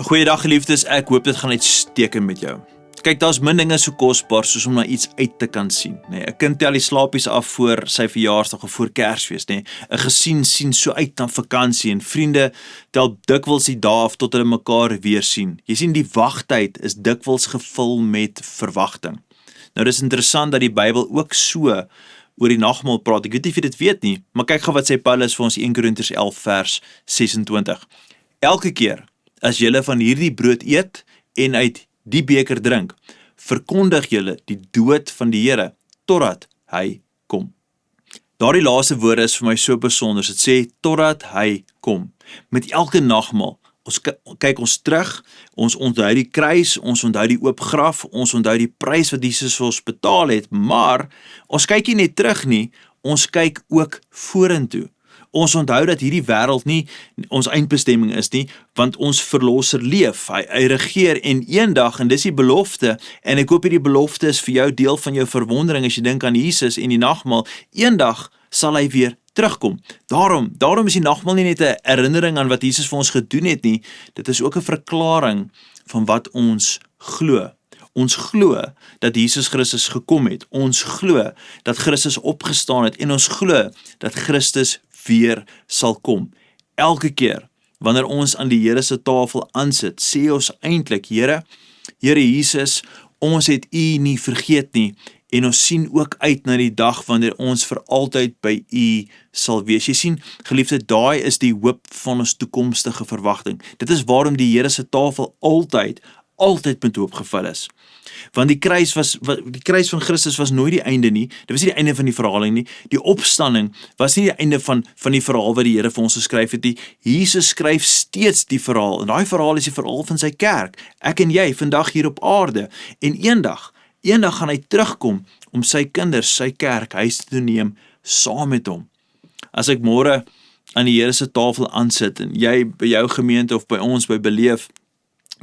Goeiedag geliefdes, ek hoop dit gaan uitstekend met jou. Kyk, daar's min dinge so kosbaar soos om na iets uit te kan sien, nee. 'n kind tel die slaapies af voor sy verjaarsdag of voor Kersfees, nee. 'n Gesin sien so uit na vakansie en vriende tel dikwels die dae af tot hulle mekaar weer sien. Jy sien, die wagtyd is dikwels gevul met verwagting. Nou, dis interessant dat die Bybel ook so oor die nagmaal praat. Ek weet nie of jy dit weet nie, maar kyk gou wat sê Paulus vir ons 1 Korintiërs 11 vers 26. Elke keer as julle van hierdie brood eet en uit die beker drink, verkondig julle die dood van die Here totdat hy kom. Daardie laaste woorde is vir my so besonder. Dit sê totdat hy kom. Met elke nagmaal, ons kyk ons terug, ons onthou die kruis, ons onthou die oop graf, ons onthou die prys wat Jesus vir ons betaal het, maar ons kyk nie net terug nie, ons kyk ook vorentoe. Ons onthou dat hierdie wêreld nie ons eindbestemming is nie, want ons verlosser leef, hy regeer en eendag, en dis die belofte, en ek hoop hierdie belofte is vir jou deel van jou verwondering as jy dink aan Jesus en die nagmaal, eendag sal hy weer terugkom. Daarom is die nagmaal nie net 'n herinnering aan wat Jesus vir ons gedoen het nie, dit is ook 'n verklaring van wat ons glo. Ons glo dat Jesus Christus gekom het, ons glo dat Christus opgestaan het, en ons glo dat Christus weer sal kom. Elke keer wanneer ons aan die Here se tafel aansit, sê ons eintlik, Here Jesus, ons het U nie vergeet nie, en ons sien ook uit na die dag wanneer ons vir altyd by U sal wees. Jy sien, geliefde, daai is die hoop van ons toekomstige verwagting. Dit is waarom die Here se tafel altyd met hoop gevul is. Want die kruis van Christus was nooit die einde nie. Dit was nie die einde van die verhaal nie. Die opstanding was nie die einde van die verhaal wat die Here vir ons geskryf het nie. Jesus skryf steeds die verhaal, en daai verhaal is die verhaal van sy kerk. Ek en jy vandag hier op aarde, en eendag gaan hy terugkom om sy kinders, sy kerk, huis te neem saam met hom. As ek môre aan die Here se tafel aansit, en jy by jou gemeente of by ons by Beleef,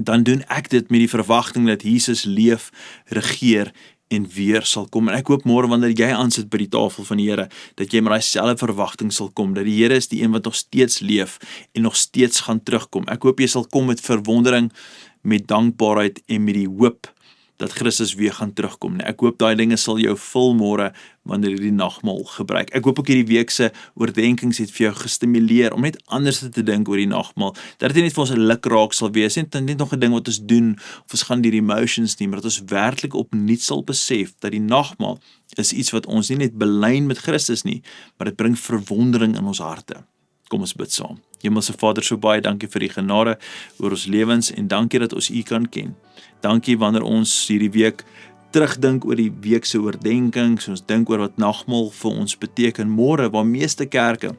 dan doen ek dit met die verwagting dat Jesus leef, regeer en weer sal kom. En ek hoop môre wanneer jy aansit by die tafel van die Here, dat jy met daai selfde verwagting sal kom, dat die Here is die een wat nog steeds leef en nog steeds gaan terugkom. Ek hoop jy sal kom met verwondering, met dankbaarheid en met die hoop dat Christus weer gaan terugkom. Ek hoop daai dinge sal jou vul môre wanneer jy die nagmaal gebruik. Ek hoop ook hierdie week se oordeenkings het vir jou gestimuleer om net anders te dink oor die nagmaal. Dat dit net vir ons 'n lukraak sal wees, net nog 'n ding wat ons doen, of ons gaan deur emotions nie, maar dat ons werklik opnuut sal besef dat die nagmaal is iets wat ons nie net belyn met Christus nie, maar dit bring verwondering in ons harte. Kom ons bid saam. Hemelse Vader, so baie dankie vir die genade oor ons lewens, en dankie dat ons U kan ken. Dankie wanneer ons hierdie week terugdink oor die week se oordenkings, ons dink oor wat nagmaal vir ons beteken. Môre, waar meeste kerke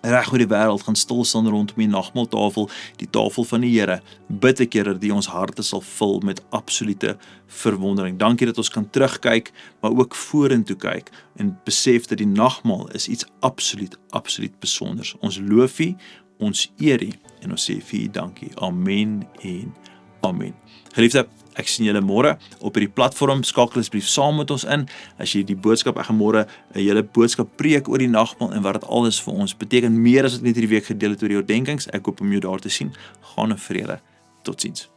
reg oor die wêreld gaan stil staan rondom die nagmaaltafel, die tafel van die Here, bid ek, Here, dat ons harte sal vul met absolute verwondering. Dankie dat ons kan terugkyk, maar ook vorentoe kyk en besef dat die nagmaal is iets absoluut besonders. Ons loof U, ons eer U en ons sê vir U dankie. Amen en amen. Geliefde, ek sien julle môre op hierdie platform. Skakel asseblief saam met ons in. As jy die boodskap, ek gaan môre 'n hele boodskap preek oor die nagmaal en wat dit alles vir ons beteken, meer as wat ek net hierdie week gedeel het oor die oordenkings. Ek hoop om jou daar te sien. Gaan in vrede. Totsiens.